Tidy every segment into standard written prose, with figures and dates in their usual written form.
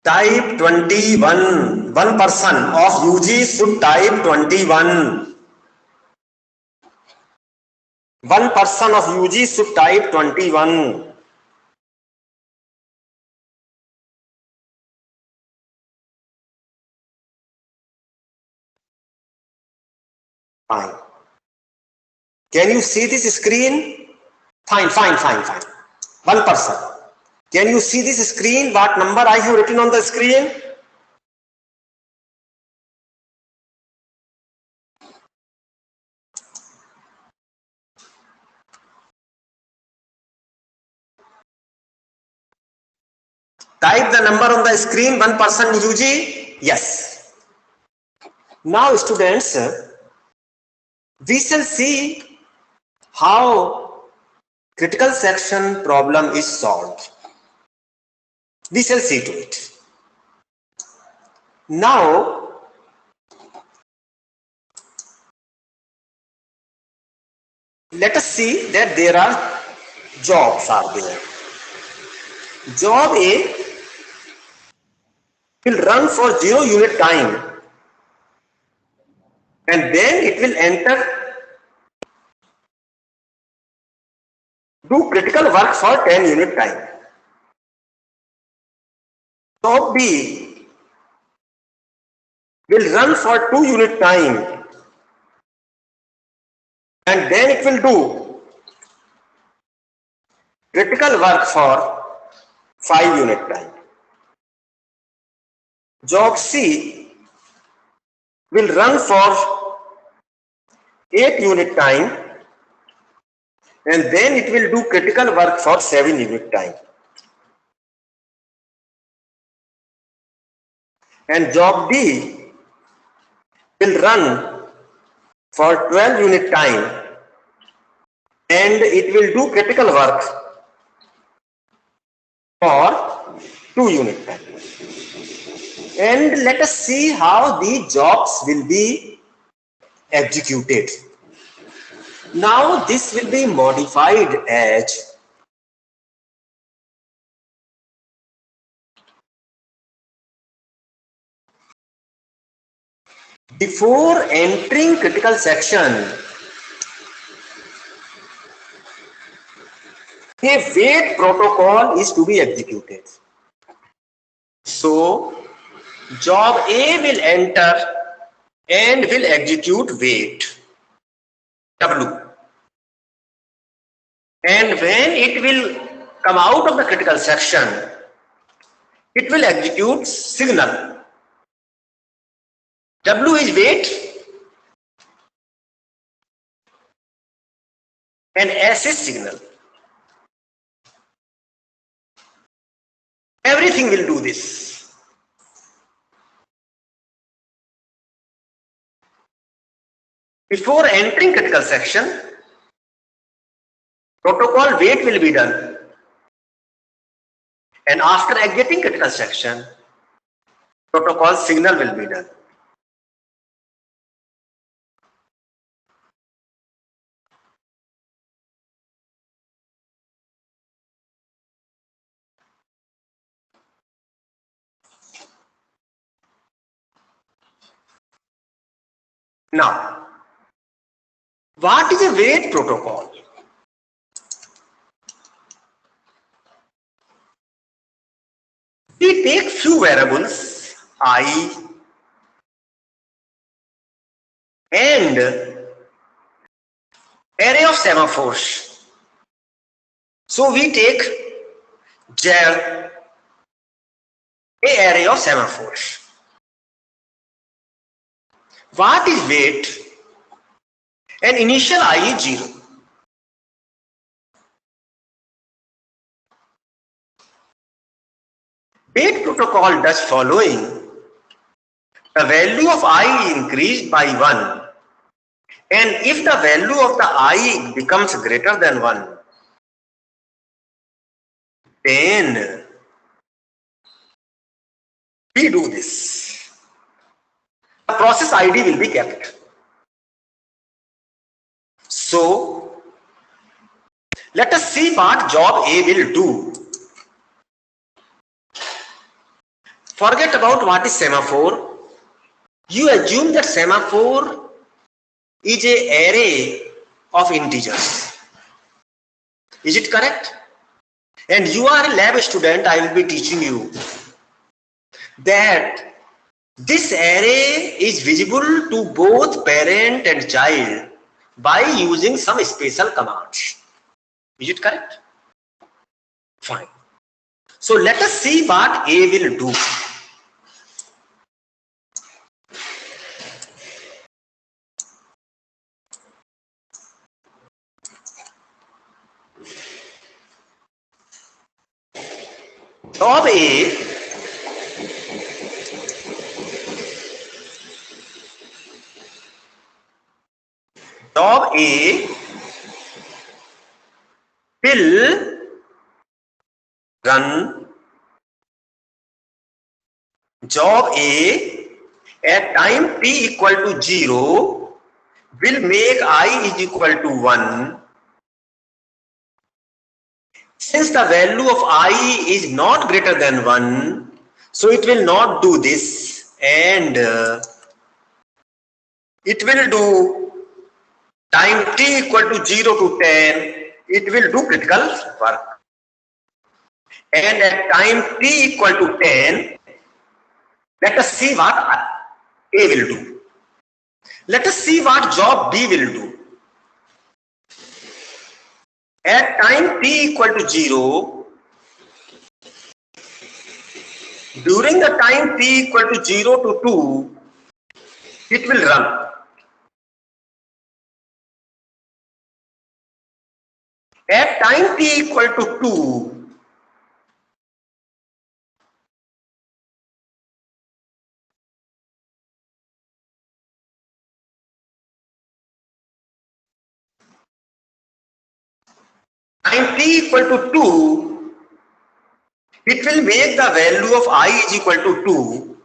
Type 21. One person of UG should type 21. One person of UG should type 21. Fine. Can you see this screen? Fine. One person. Can you see this screen? What number I have written on the screen? Type the number on the screen. One person UG. Yes. Now students, we shall see how critical section problem is solved. We shall see to it. Now, let us see that there are jobs are there. Job A will run for 0 unit time and then it will do critical work for 10 unit time. Job B will run for 2 unit time and then it will do critical work for 5 unit time. Job C will run for 8 unit time and then it will do critical work for 7 unit time. And job D will run for 12 unit time and it will do critical work for 2 unit time. And let us see how the jobs will be executed. Now this will be modified as before entering critical section, a wait protocol is to be executed. So job A will enter and will execute wait W. And when it will come out of the critical section, it will execute signal. W is wait and S is signal. Everything will do this. Before entering critical section, protocol wait will be done. And after exiting critical section, protocol signal will be done. Now, what is a wait protocol? We take few variables I and array of semaphores. So we take jar, a array of semaphores. What is wait? And initial I is 0. Wait protocol does following. The value of I is increased by 1. And if the value of the I becomes greater than 1, then we do this. The process ID will be kept. So, let us see what job A will do. Forget about what is semaphore. You assume that semaphore is a array of integers. Is it correct? And you are a lab student, I will be teaching you that this array is visible to both parent and child by using some special commands. Is it correct? Fine. So let us see what A will do. Job A will run job A at time t equal to 0 will make I is equal to 1. Since the value of I is not greater than 1, so it will not do this, and it will do time t equal to 0 to 10, it will do critical work. And at time t equal to 10, let us see what A will do. Let us see what job B will do. At time t equal to 0, during the time t equal to 0 to 2, it will run. At time t equal to 2, time t equal to 2, it will make the value of I is equal to 2,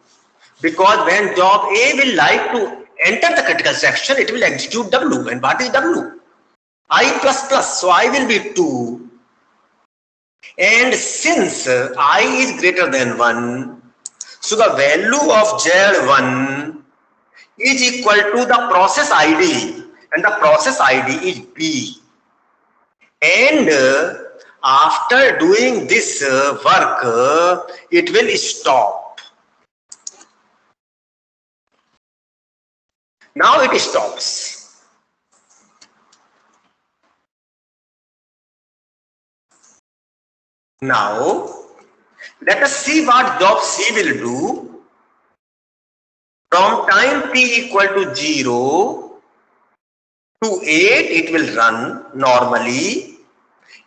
because when job A will like to enter the critical section, it will execute W. And what is W? I plus plus, so I will be 2. And since I is greater than 1, so the value of Z1 is equal to the process ID, and the process ID is B. And after doing this work, it will stop. Now it stops. Now let us see what job C will do. From time t equal to 0 to 8, it will run normally,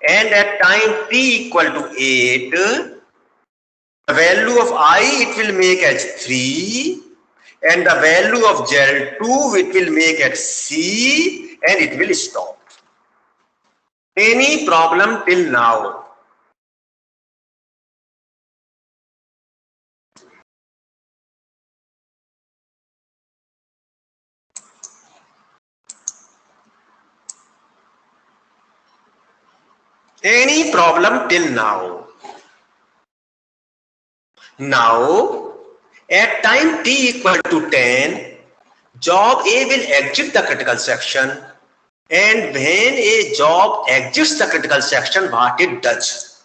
and at time t equal to 8, the value of I it will make as 3, and the value of Z2 it will make as C, and it will stop. Any problem till now? Any problem till now? Now, at time t equal to 10, job A will exit the critical section, and when a job exits the critical section, what it does?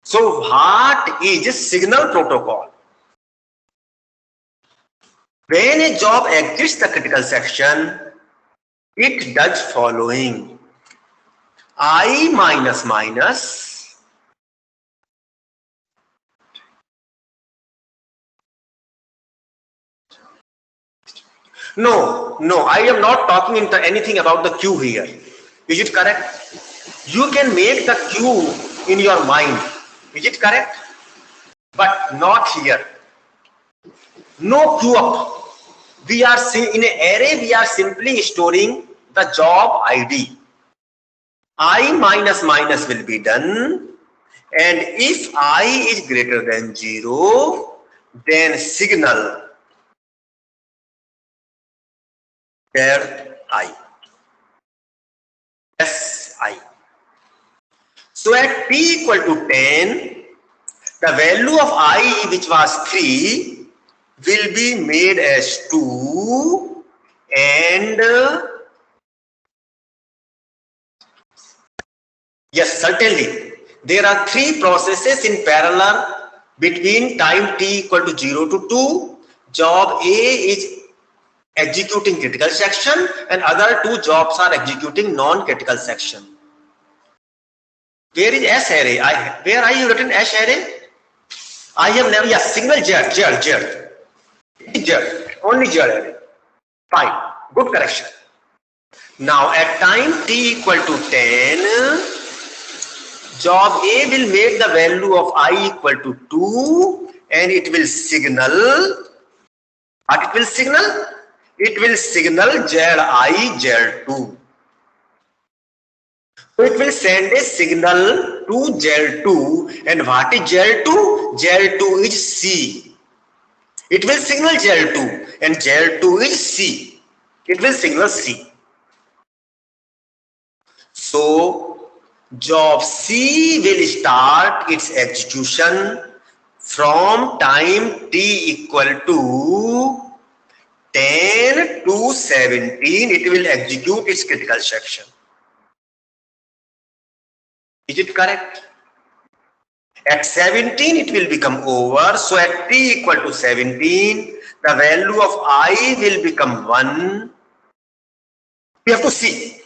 So, what is signal protocol? When a job exits the critical section, it does following: I minus minus No, I am not talking into anything about the queue here. Is it correct? You can make the queue in your mind. Is it correct? But not here. No queue up. We are in an array, we are simply storing the job ID. I minus minus will be done. And if I is greater than 0, then signal where I. Yes, I. So at t equal to 10, the value of I, which was 3, will be made as 2, and yes, certainly there are 3 processes in parallel between time t equal to 0 to 2. Job A is executing critical section and other 2 jobs are executing non-critical section. Where is S array? Where are you written S array? I have never, yes, signal Z, only Z array. Fine, good correction. Now at time t equal to 10, job A will make the value of I equal to 2 and it will signal, what it will signal? It will signal Zi, Z2. So it will send a signal to Z2, and what is Z2? Z2 is C. It will signal Z2 and Z2 is C. It will signal C. So job C will start its execution from time t equal to 10 to 17. It will execute its critical section. Is it correct? At 17 it will become over. So at t equal to 17, the value of I will become 1. We have to see.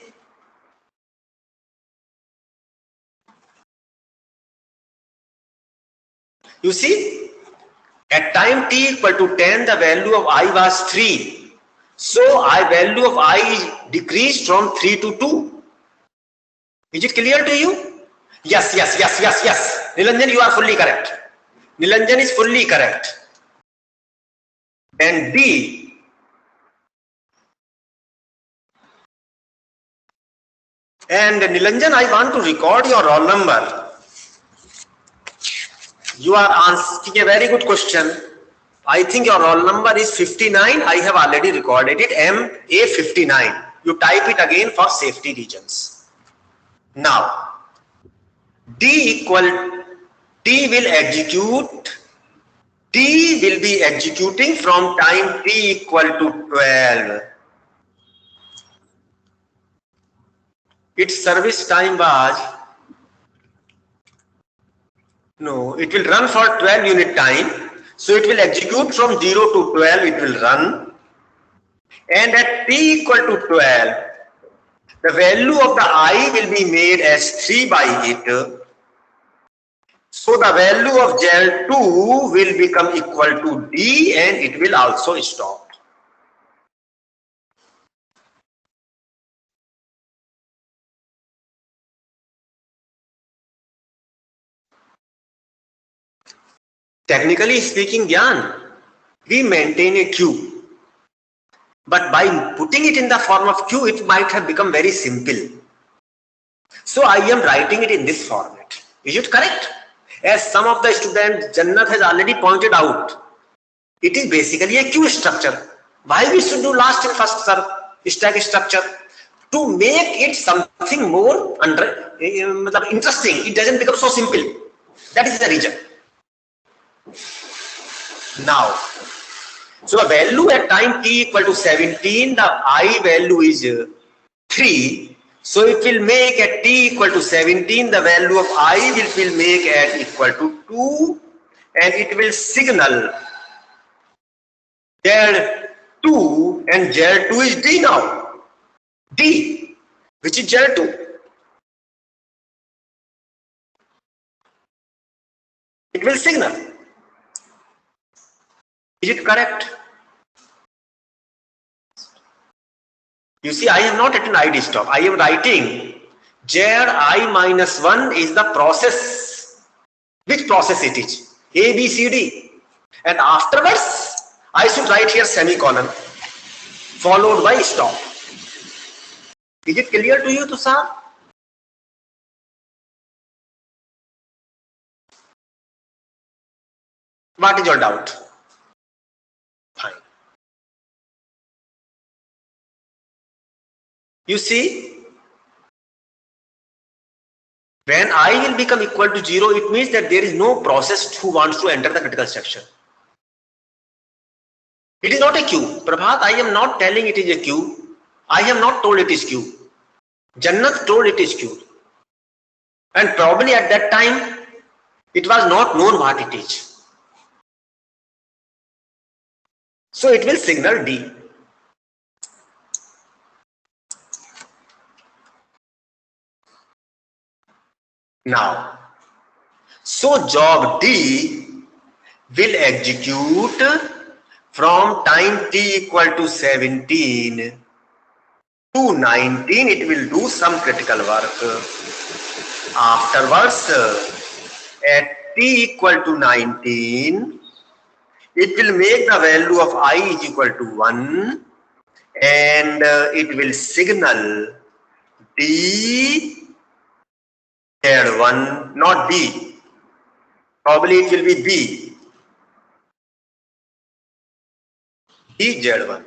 You see, at time t equal to 10, the value of I was 3. So value of I decreased from 3 to 2. Is it clear to you? Yes. Nilanjan, you are fully correct. Nilanjan is fully correct. And B. And Nilanjan, I want to record your roll number. You are asking a very good question. I think your roll number is 59. I have already recorded it. MA59. You type it again for safety reasons. Now, T will execute. T will be executing from time t equal to 12. Its service time was, no, it will run for 12 unit time. So it will execute from 0 to 12, it will run. And at t equal to 12, the value of the I will be made as 3 by 8. So the value of Z2 will become equal to D and it will also stop. Technically speaking, Gyan, we maintain a queue. But by putting it in the form of queue, it might have become very simple. So I am writing it in this format. Is it correct? As some of the students, Jannat has already pointed out, it is basically a queue structure. Why we should do last and first serve stack structure? To make it something more interesting. It doesn't become so simple. That is the reason. Now, so the value at time t equal to 17, the I value is 3. So it will make at t equal to 17, the value of I will make at equal to 2 and it will signal Z2 and Z2 is D now. D, which is Z2. It will signal. Is it correct? You see, I am not written ID stop. I am writing Zi minus 1 is the process. Which process it is? A, B, C, D. And afterwards, I should write here semicolon followed by stop. Is it clear to you, Tushar? What is your doubt? Fine. You see, When I will become equal to 0, it means that there is no process who wants to enter the critical section. It is not a queue. Prabhat, I am not telling it is a queue. I have not told it is queue. Jannat told it is queue. And probably at that time, it was not known what it is. So it will signal D. Now, so job D will execute from time t equal to 17 to 19. It will do some critical work. Afterwards, at t equal to 19, it will make the value of I is equal to 1 and it will signal D Z1, not B. Probably it will be B. D Z1.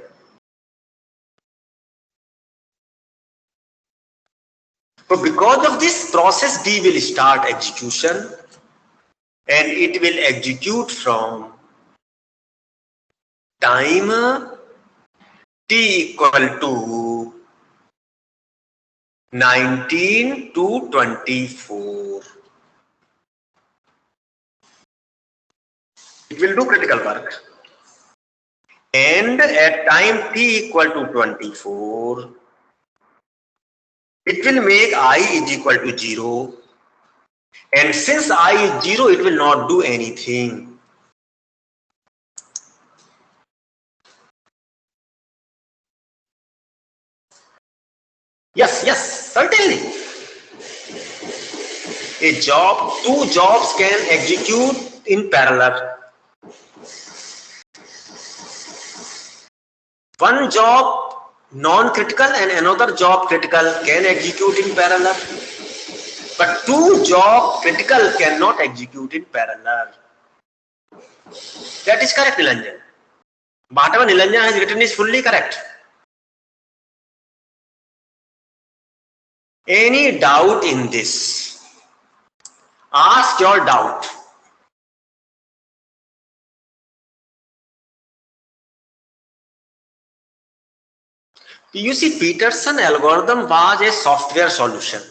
So because of this process, D will start execution and it will execute from time t equal to 19 to 24. It will do critical work. And at time t equal to 24, it will make I is equal to 0. And since I is 0, it will not do anything. Yes, certainly. A job, two jobs can execute in parallel. One job non-critical and another job critical can execute in parallel. But two job critical cannot execute in parallel. That is correct, Nilanjan. Whatever Nilanjan has written is fully correct. Any doubt in this? Ask your doubt. You see, Peterson algorithm was a software solution.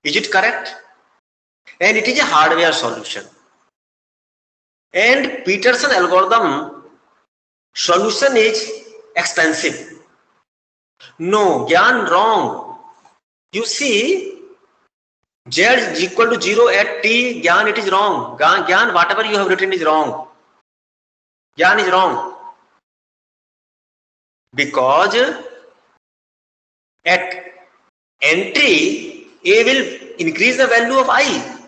Is it correct? And it is a hardware solution. And Peterson algorithm solution is expensive. No, Gyan, wrong. You see, Z is equal to 0 at t, Gyan, it is wrong. Gyan, whatever you have written is wrong. Gyan is wrong. Because at entry, A will increase the value of I.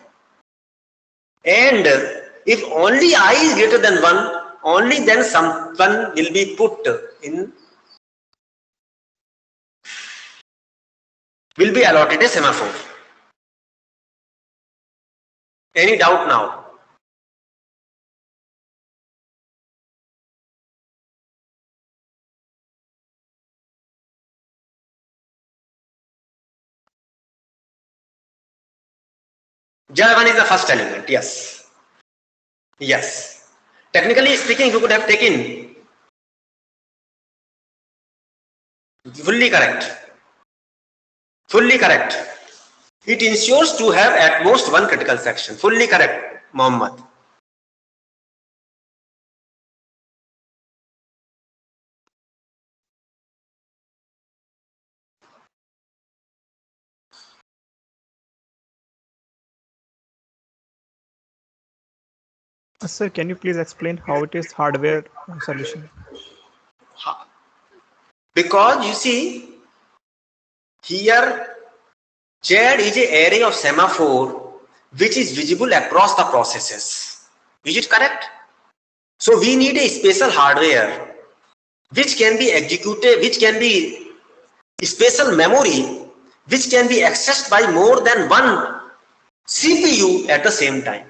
And if only I is greater than 1, only then someone will be put in, will be allotted a semaphore. Any doubt now? Z1 is the first element, yes. Yes. Technically speaking, you could have taken fully correct. Fully correct. It ensures to have at most one critical section. Fully correct, Mohammed. Sir, can you please explain how it is hardware solution? Because you see, here Z is an array of semaphore which is visible across the processes. Is it correct? So we need a special hardware which can be executed, which can be special memory which can be accessed by more than one CPU at the same time.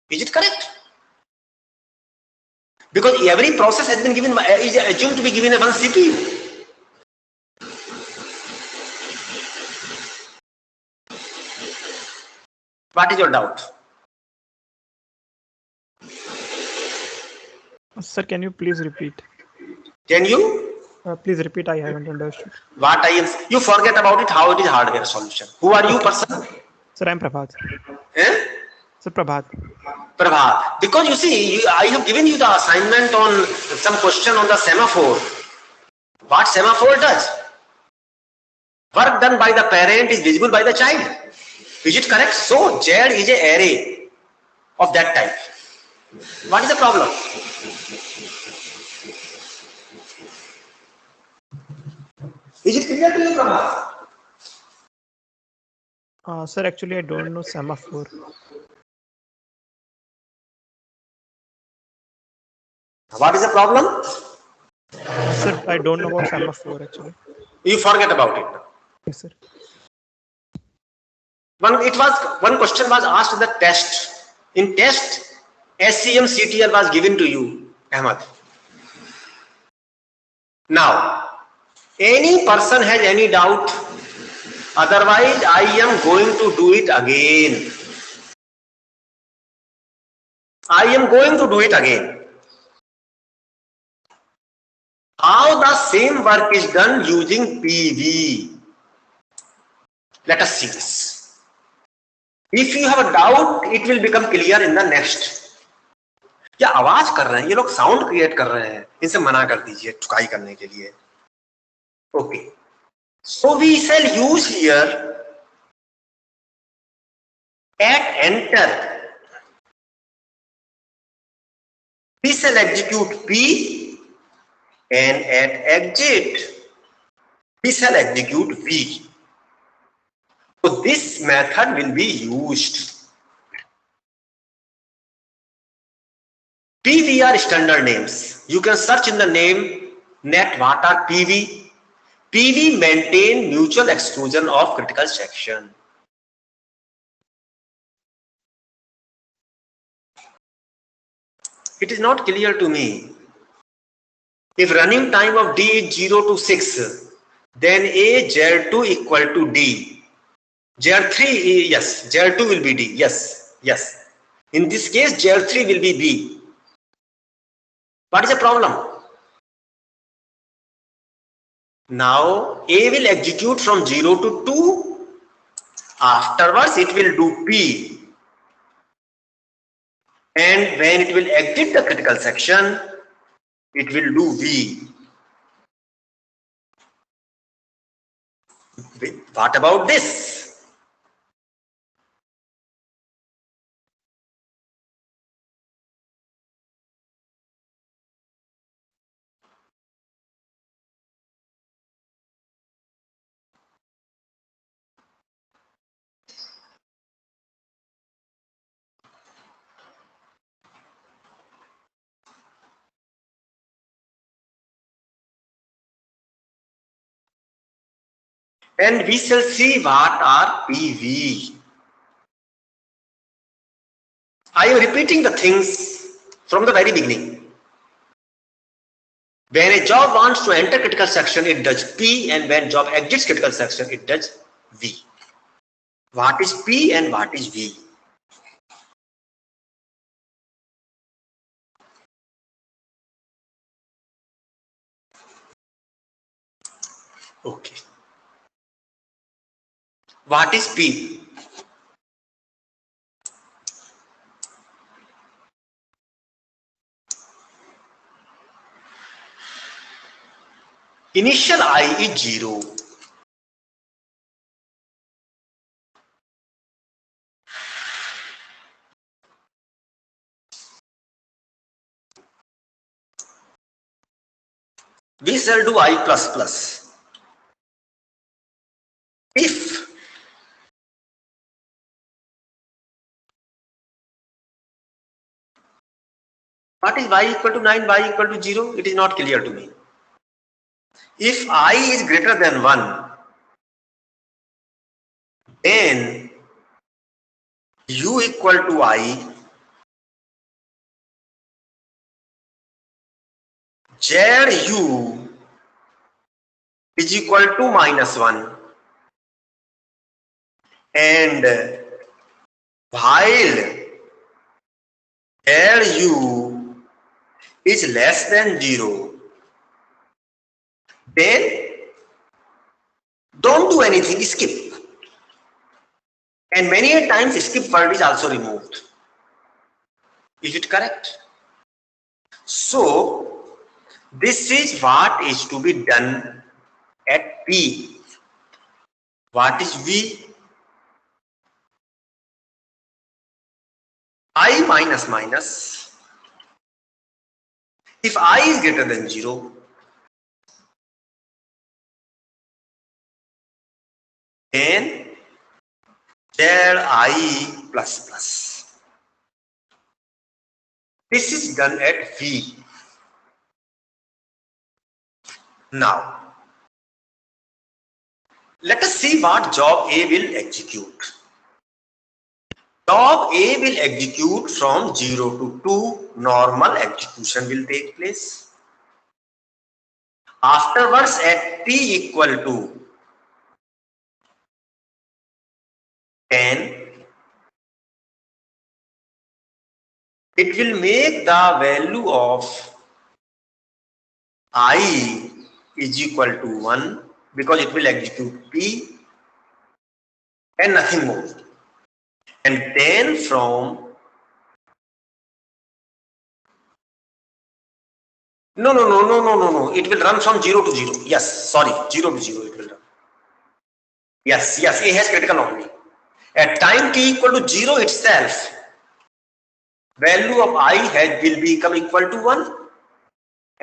Is it correct? Because every process has been given, is assumed to be given a one CPU. What is your doubt? Sir, can you please repeat? Can you? Please repeat. I haven't understood. What I am, you forget about it, how it is hardware solution. Who are you, person? Sir, I'm Prabhat. Eh? Sir, Prabhat. Prabhat. Because you see, I have given you the assignment on some question on the semaphore. What semaphore does? Work done by the parent is visible by the child. Is it correct? So Z is an array of that type. What is the problem? Is it clear to you, Prabhat? Sir, actually, I don't know semaphore. What is the problem? Sir, I don't know about semaphore actually. You forget about it. Yes, sir. One question was asked in the test. In test, SCM CTL was given to you, Ahmad. Now, any person has any doubt? Otherwise, I am going to do it again. I am going to do it again. How the same work is done using PV? Let us see this. If you have a doubt, it will become clear in the next. क्या आवाज कर रहे हैं ये लोग, sound create कर रहे हैं, इनसे मना कर दीजिए चुकाई करने के लिए. Okay, so we shall use here at enter we shall execute P, and at exit we shall execute V. So this method will be used. PV are standard names. You can search in the name net what are PV. PV maintain mutual exclusion of critical section. It is not clear to me. If running time of D is 0 to 6, then A Z2 equal to D. Z3, yes, Z2 will be D. Yes, yes. In this case, Z3 will be B. What is the problem? Now, A will execute from 0 to 2. Afterwards, it will do P. And when it will exit the critical section, it will do V. What about this? And we shall see what are PV. I am repeating the things from the very beginning. When a job wants to enter critical section, it does P, and when job exits critical section, it does V. What is P and what is V? Okay. What is P? Initial I is 0. We shall do I plus plus. If what is y equal to 9, y equal to 0? It is not clear to me. If I is greater than 1, then u equal to I, ZU is equal to -1, and while ZU is less than 0, then don't do anything, skip. And many a times skip word is also removed. Is it correct? So this is what is to be done at P. What is V? I minus minus. If I is greater than 0, then Zi plus plus. This is done at V. Now, let us see what job A will execute. Job A will execute from 0 to 2. Normal execution will take place. Afterwards, at t equal to 10, it will make the value of I is equal to 1 because it will execute P and nothing more. And then from no. It will run from 0 to 0. Yes, sorry, 0 to 0 it will run. Yes, A has critical only. At time t equal to 0 itself, value of I will become equal to 1.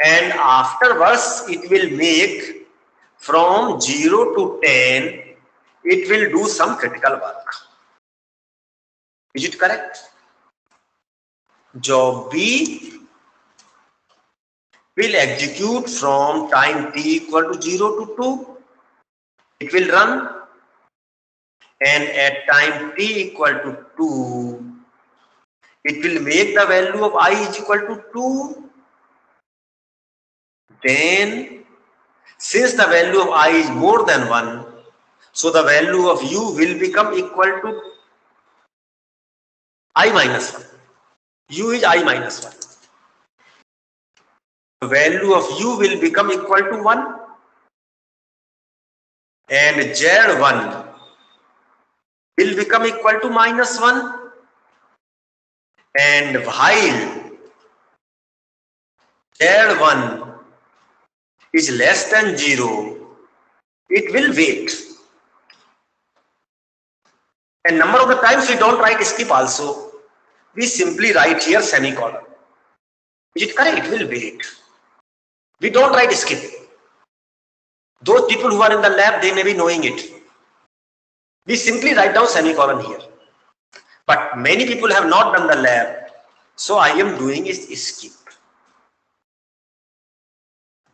And afterwards, it will make from 0 to 10, it will do some critical work. Is it correct? Job B will execute from time t equal to 0 to 2. It will run, and at time t equal to 2, it will make the value of I is equal to 2. Then, since the value of I is more than 1, so the value of u will become equal to I minus 1. U is I minus 1. The value of u will become equal to 1. And Z1 will become equal to minus 1. And while Z1 is less than 0, it will wait. And number of the times we don't write skip also. We simply write here semicolon. Is it correct? It will wait. We don't write skip. Those people who are in the lab, they may be knowing it. We simply write down semicolon here. But many people have not done the lab. So I am doing is skip.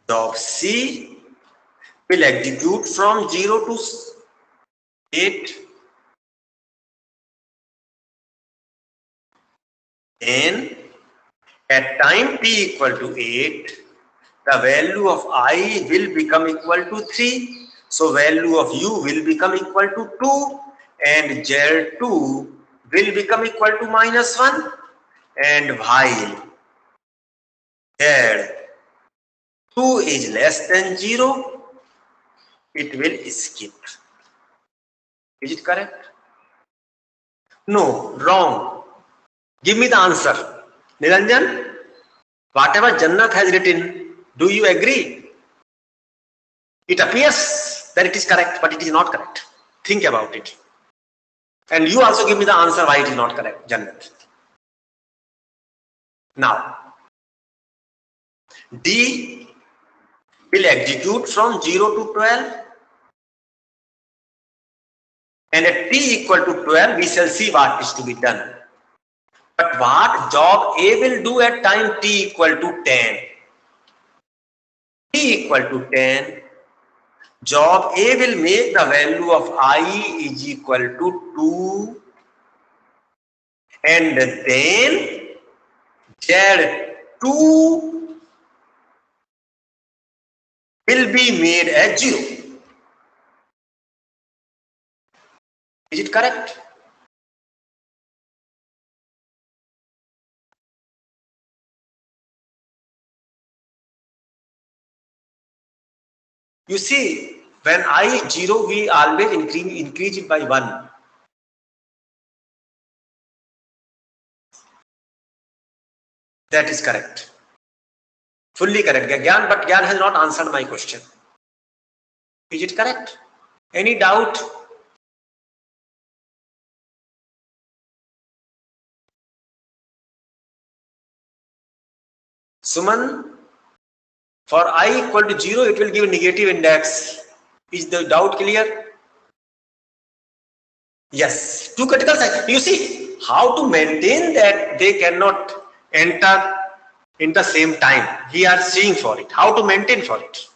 Job C will execute from 0 to 8. And at time t equal to 8, the value of I will become equal to 3. So value of u will become equal to 2. And Z2 will become equal to minus 1. And while Z2 is less than 0, it will skip. Is it correct? No, wrong. Give me the answer. Niranjan, whatever Jannat has written, do you agree? It appears that it is correct, but it is not correct. Think about it. And you also give me the answer why it is not correct, Jannat. Now, D will execute from 0 to 12. And at t equal to 12, we shall see what is to be done. But what job A will do at time t equal to 10? T equal to 10, job A will make the value of I is equal to 2. And then Z2 will be made as 0. Is it correct? You see, when I 0, we always increase it by 1. That is correct. Fully correct. Gyan, but Gyan has not answered my question. Is it correct? Any doubt? Suman, for I equal to 0, it will give negative index. Is the doubt clear? Yes. Two critical sections. You see, how to maintain that they cannot enter in the same time. We are seeing for it. How to maintain for it.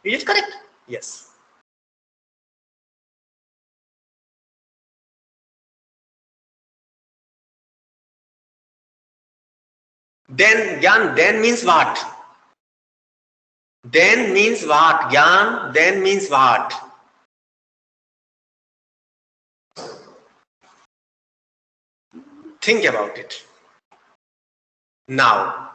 Is it correct? Yes. Then, Gyan, then means what? Then means what? Gyan, then means what? Think about it. Now,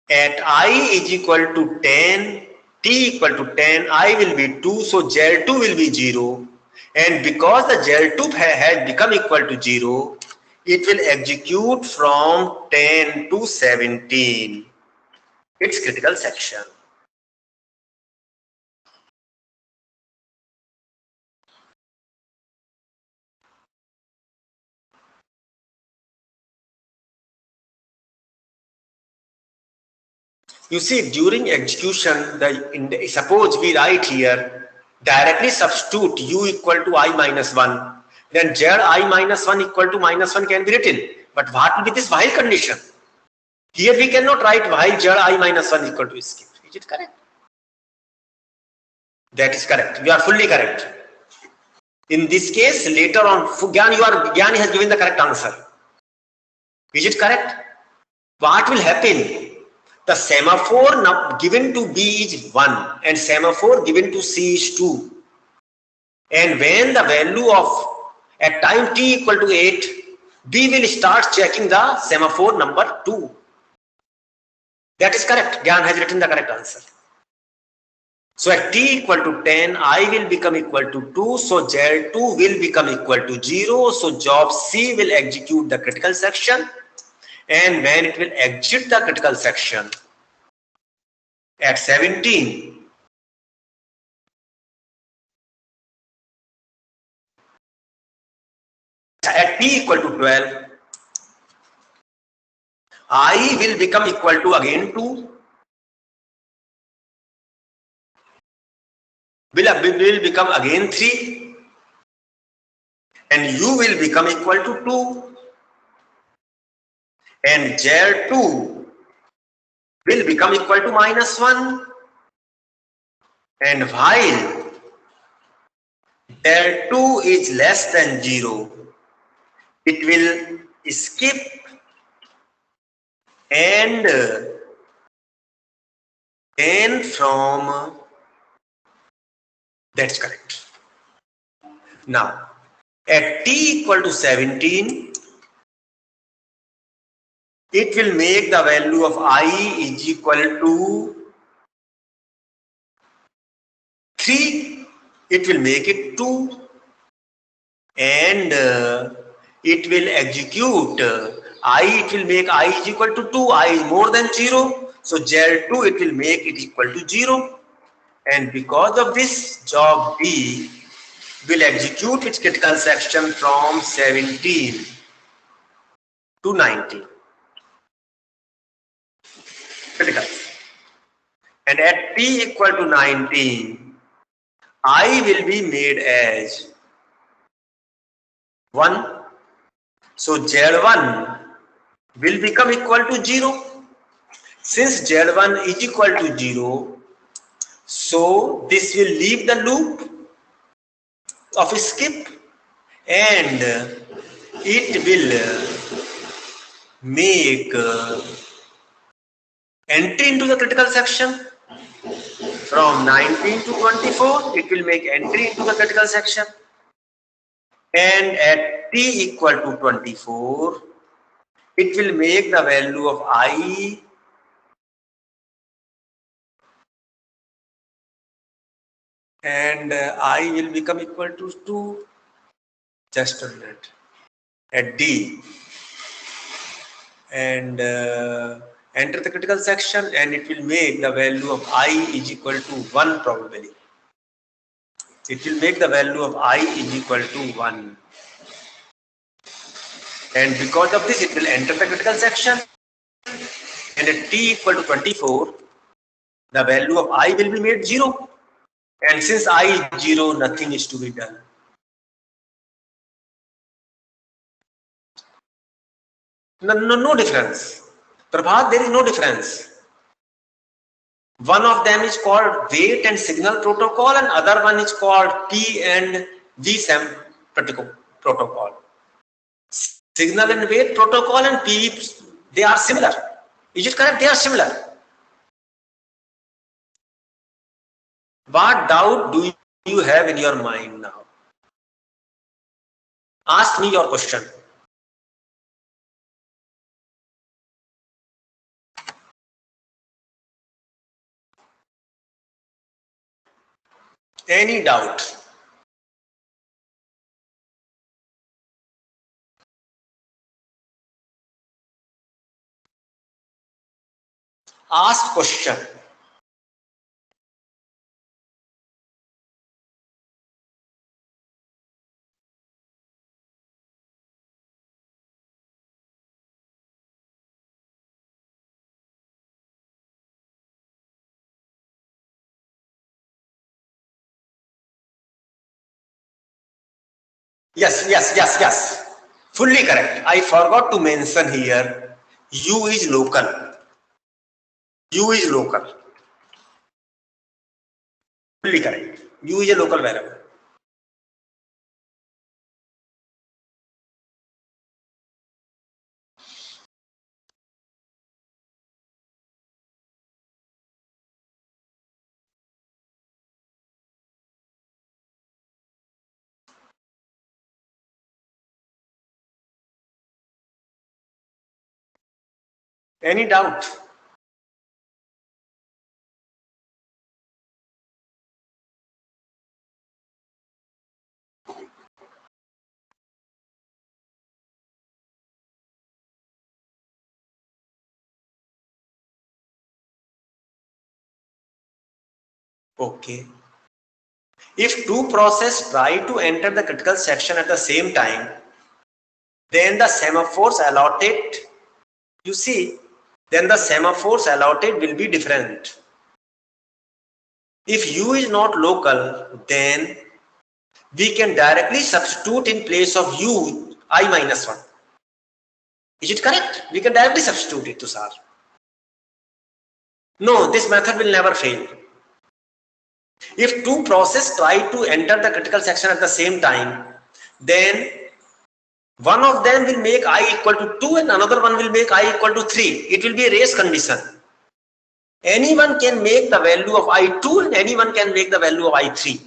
at I is equal to 10, t equal to 10, I will be 2, so Z2 will be 0. And because the Z2 has become equal to 0, it will execute from 10 to 17. Its critical section. You see, during execution, suppose we write here, directly substitute u equal to I minus 1. Then Z I minus 1 equal to minus 1 can be written. But what will be this while condition? Here we cannot write while Z I minus 1 equal to skip. Is it correct? That is correct. You are fully correct. In this case, later on, Gyan has given the correct answer. Is it correct? What will happen? The semaphore given to B is 1 and semaphore given to C is 2. And when the value of at time t equal to 8, B will start checking the semaphore number 2. That is correct. Gyan has written the correct answer. So at t equal to 10, I will become equal to 2. So Z2 will become equal to 0. So job C will execute the critical section. And when it will exit the critical section at 17, at t equal to 12, I will become equal to again 2. Will become again 3. And U will become equal to 2. And Z2 will become equal to minus 1. And while Z2 is less than 0, it will skip and then from, that's correct. Now, at t equal to 17, it will make the value of I is equal to 3. It will make it 2. And it will execute it will make I is equal to 2. I is more than 0. So Z2, it will make it equal to 0. And because of this, job B will execute its critical section from 17 to 19. Critical. And at t equal to 19, I will be made as 1. So Z1 will become equal to 0. Since Z1 is equal to 0, so this will leave the loop of skip and it will make entry into the critical section from 19 to 24. It will make entry into the critical section, and at t equal to 24, it will make the value of I and I will become equal to 2. Just a minute. At D, and enter the critical section, and it will make the value of I is equal to 1 probably. It will make the value of I is equal to 1. And because of this, it will enter the critical section, and at t equal to 24, the value of I will be made 0. And since I is 0, nothing is to be done. No difference. Prabhat, there is no difference. One of them is called wait and signal protocol, and other one is called P and VSEM protocol. Signal and wait protocol and P, they are similar. Is it correct? They are similar. What doubt do you have in your mind now? Ask me your question. Any doubt? Ask question. Yes. Fully correct. I forgot to mention here, U is local. U is local. Fully correct. U is a local variable. Any doubt? Okay. If two processes try to enter the critical section at the same time, then the semaphores allotted, you see, then the semaphores allotted will be different. If U is not local, then we can directly substitute in place of U I minus 1. Is it correct? We can directly substitute it to Tushar. No, this method will never fail. If two processes try to enter the critical section at the same time, then one of them will make I equal to 2 and another one will make I equal to 3. It will be a race condition. Anyone can make the value of I2 and anyone can make the value of I3.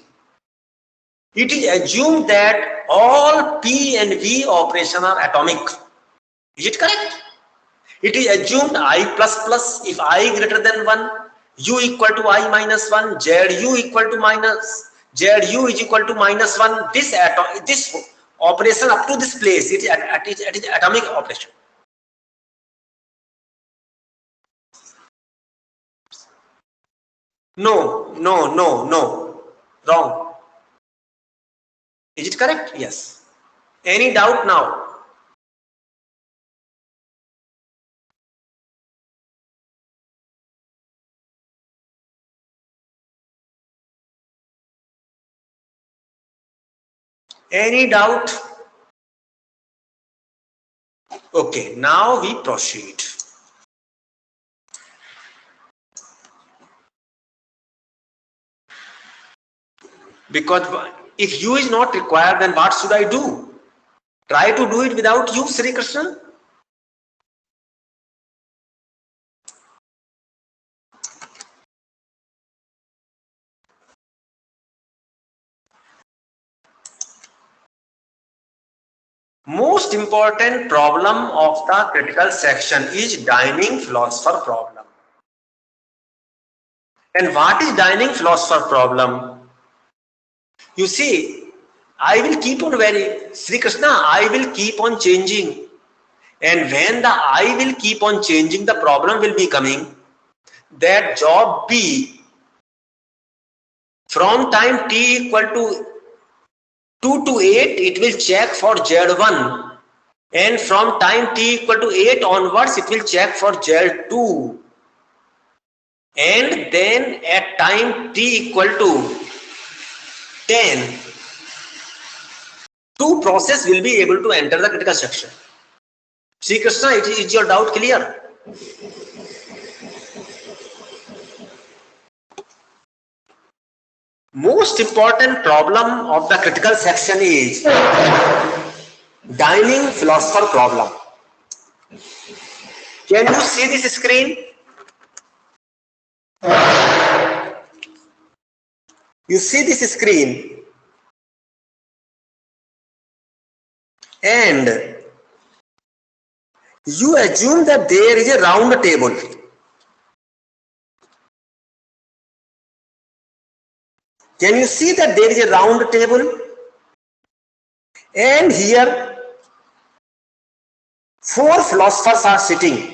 It is assumed that all P and V operations are atomic. Is it correct? It is assumed I plus plus if I greater than 1, U equal to I minus 1, ZU equal to minus, ZU is equal to minus 1. This operation up to this place, it is atomic operation. No. Wrong. Is it correct? Yes. Any doubt now? Any doubt? Okay, now we proceed. Because if U is not required, then what should I do? Try to do it without U, Sri Krishna. Most important problem of the critical section is dining philosopher problem. And what is dining philosopher problem? You see, I will keep on varying. Sri Krishna, I will keep on changing. And when the I will keep on changing, the problem will be coming that job B from time t equal to 2 to 8, it will check for Z1. And from time t equal to 8 onwards, it will check for Z2. And then at time t equal to 10, two process will be able to enter the critical section. Sri Krishna, is your doubt clear? Most important problem of the critical section is dining philosopher problem. Can you see this screen? You see this screen, and you assume that there is a round table. Can you see that there is a round table? And here 4 philosophers are sitting.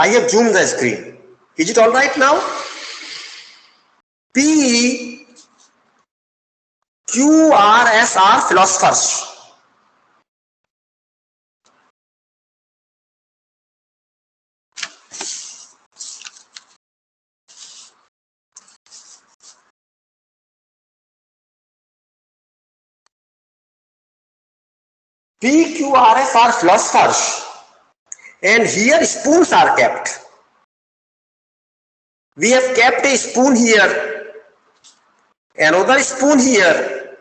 I have zoomed the screen. Is it all right now? P, Q, R, S are philosophers. P, Q, R, S are philosophers. And here spoons are kept. We have kept a spoon here, another spoon here,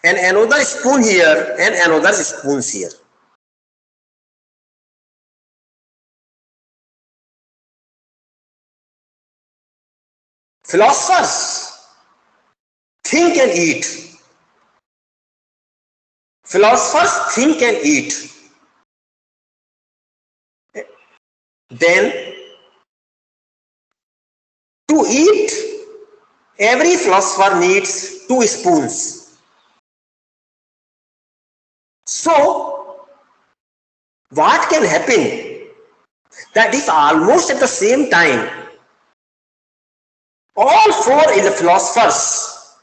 and another spoon here, and another spoons here. Philosophers think and eat. Philosophers think and eat. Then, to eat, every philosopher needs 2 spoons. So, what can happen? That if almost at the same time, all 4 philosophers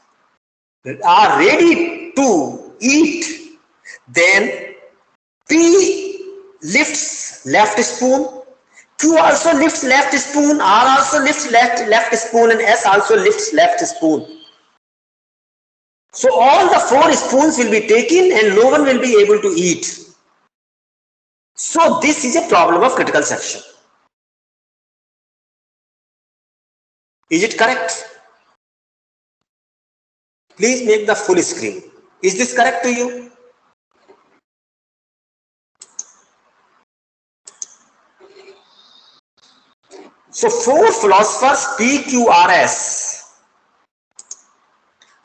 are ready to eat, then P lifts left spoon, Q also lifts left spoon, R also lifts left spoon, and S also lifts left spoon. So all the 4 spoons will be taken and no one will be able to eat. So this is a problem of critical section. Is it correct? Please make the full screen. Is this correct to you? So 4 philosophers P, Q, R, S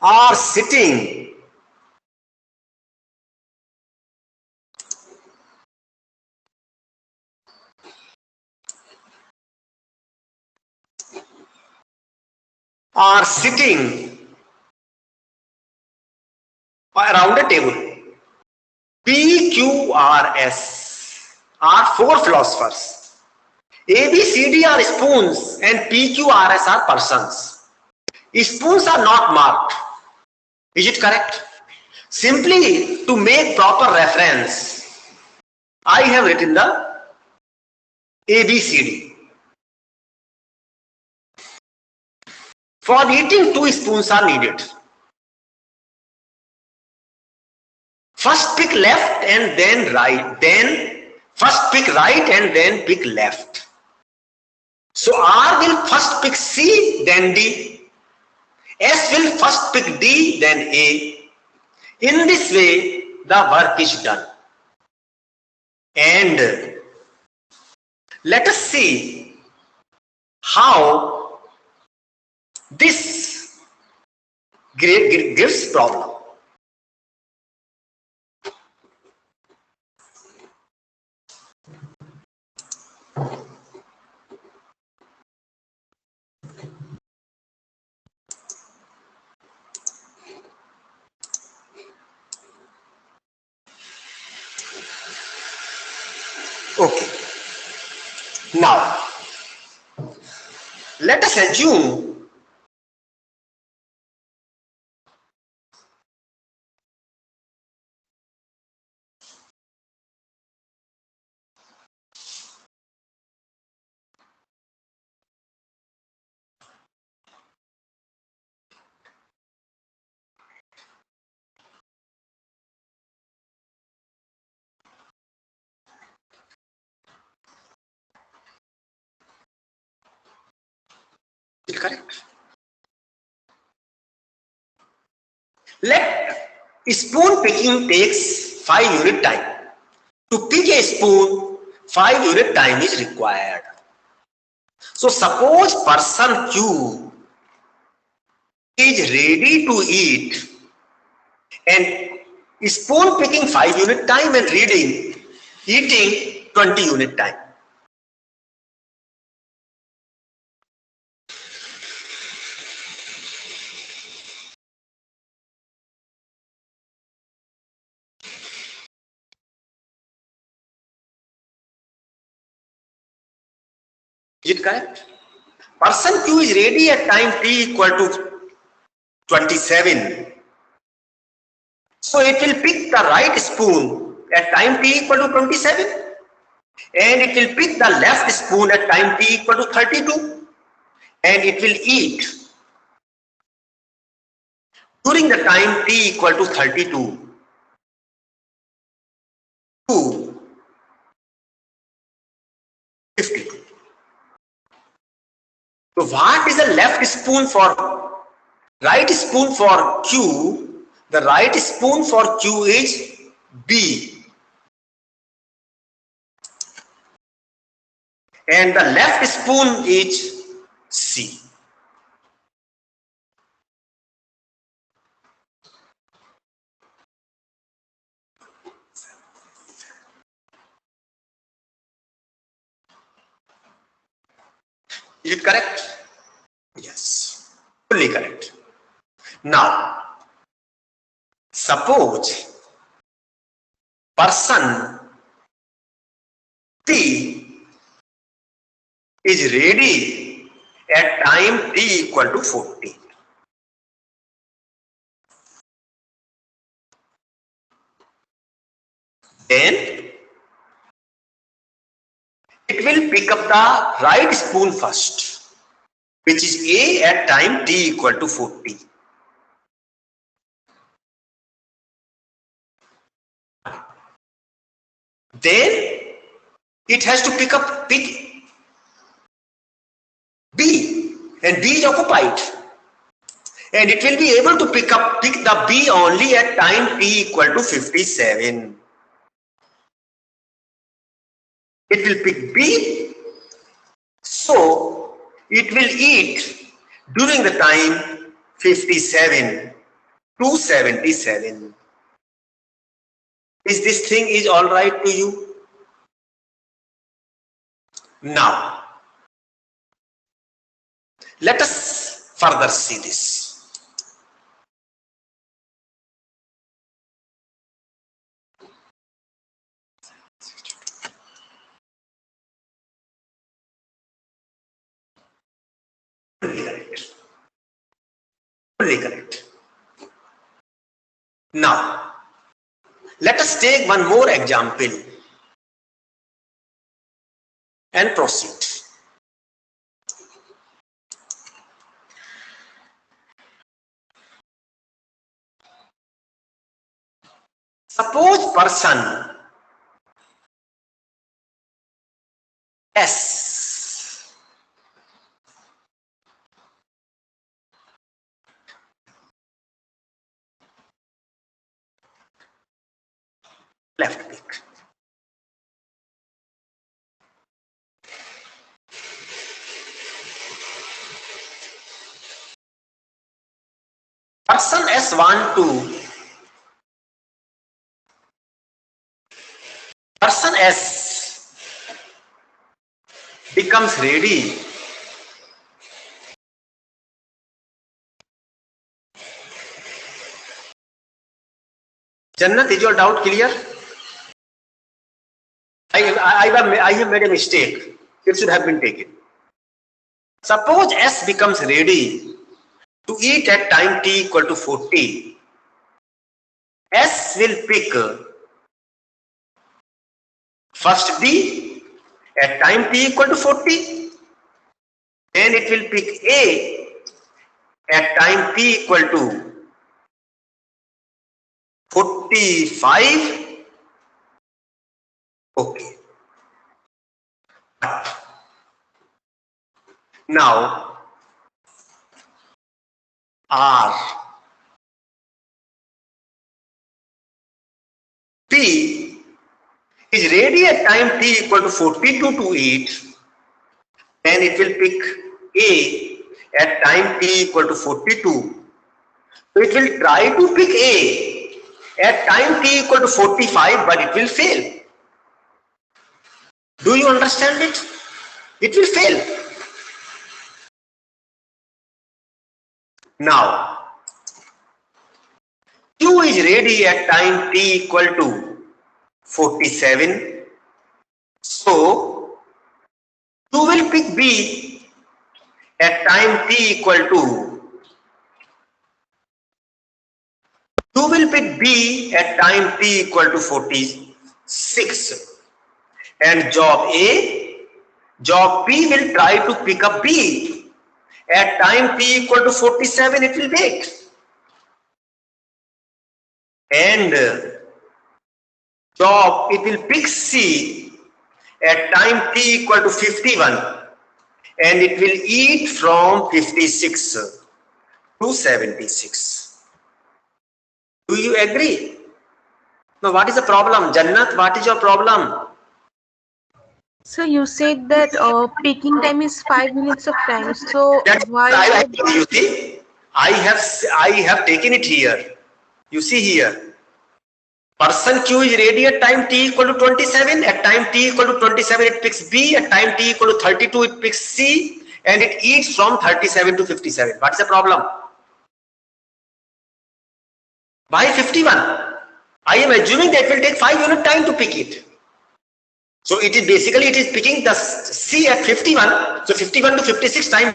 are sitting around a table. P, Q, R, S are 4 philosophers. A, B, C, D are spoons and P, Q, R, S are persons. Spoons are not marked. Is it correct? Simply to make proper reference, I have written the A, B, C, D. For eating, 2 spoons are needed. First pick left and then right. Then first pick right and then pick left. So R will first pick C, then D. S will first pick D, then A. In this way, the work is done. And Let us see how this gives problem. Okay. Now, let us assume it correct. Let spoon picking takes 5 unit time. To pick a spoon, 5 unit time is required. So suppose person Q is ready to eat and spoon picking 5 unit time and eating 20 unit time. Is it correct? Person Q is ready at time t equal to 27. So it will pick the right spoon at time t equal to 27 and it will pick the left spoon at time t equal to 32 and it will eat during the time t equal to 32 to 52. So what is the left spoon for right spoon for Q? The right spoon for Q is B and the left spoon is C. Is it correct? Yes, fully correct. Now, suppose person T is ready at time t equal to 40. Then it will pick up the right spoon first, which is A at time t equal to 40. Then it has to pick B and B is occupied. And it will be able to pick the B only at time t equal to 57. It will pick B, so it will eat during the time 57 to 77. Is this thing is all right to you? Now, let us further see this. Fully correct. Fully correct. Now, let us take one more example and proceed. Suppose person S left pick Person S want to, person S becomes ready Jannat, is your doubt clear? I have made a mistake. It should have been taken. Suppose S becomes ready to eat at time t equal to 40. S will pick first B at time t equal to 40. Then it will pick A at time t equal to 45. Okay. Now R P is ready at time t equal to 42 to eat, then it will pick A at time t equal to 42. So it will try to pick A at time t equal to 45, but it will fail. Do you understand it? It will fail. Now, Q is ready at time t equal to 47. So, Q will pick B at time t equal to, Q will pick B at time t equal to 46. And job P will try to pick up B at time t equal to 47. It will wait. And job, it will pick C at time t equal to 51, and it will eat from 56 to 76. Do you agree? Now, what is the problem? Jannat, what is your problem? So you said that picking time is 5 minutes of time. So That's why? I you see, I have taken it here. You see here. Person Q is ready at time t equal to 27. At time t equal to 27, it picks B. At time t equal to 32, it picks C. And it eats from 37 to 57. What's the problem? By 51. I am assuming that it will take 5 unit time to pick it. So it is basically, it is picking the C at 51. So 51 to 56 time.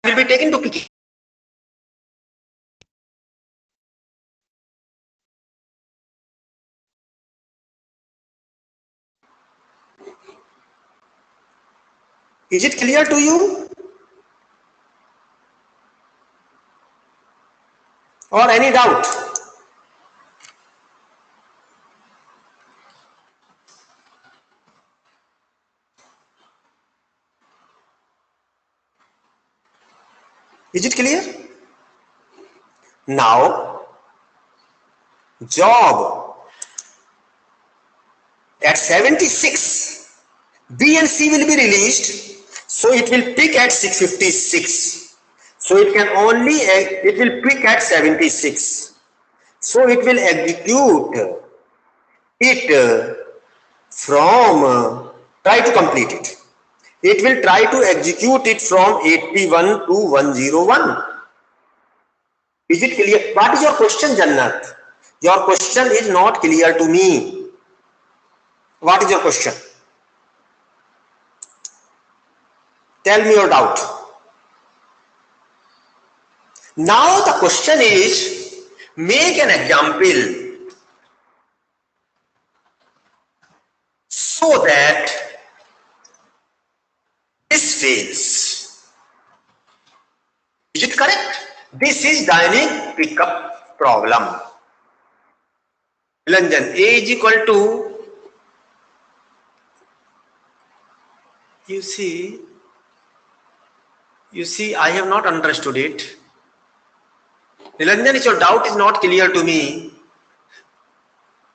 Will be taken to pick it. Is it clear to you? Or any doubt? Is it clear? Now, job at 76, B and C will be released, so it will pick at 656. So it can only, it will pick at 76. So it will execute it from, try to complete it. It will try to execute it from 81 to 101. Is it clear? What is your question, Jannat? Your question is not clear to me. What is your question? Tell me your doubt. Now the question is, make an example so that this fails. Is it correct? This is dynamic pickup problem. Nilanjan, A is equal to, you see, I have not understood it. Nilanjan, your doubt is not clear to me.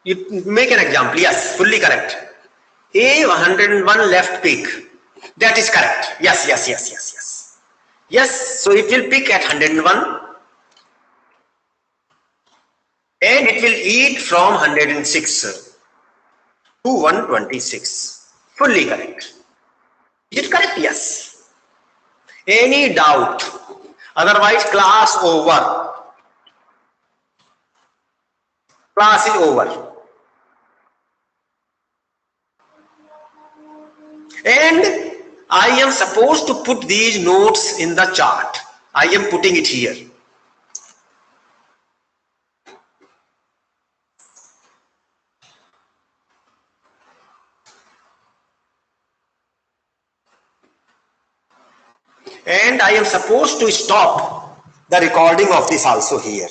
You make an example. Yes, fully correct. A 101 left pick. That is correct. Yes. Yes, so it will pick at 101 and it will eat from 106 to 126. Fully correct. Is it correct? Yes. Any doubt? Otherwise, class over. Class is over. And I am supposed to put these notes in the chart. I am putting it here. And I am supposed to stop the recording of this also here.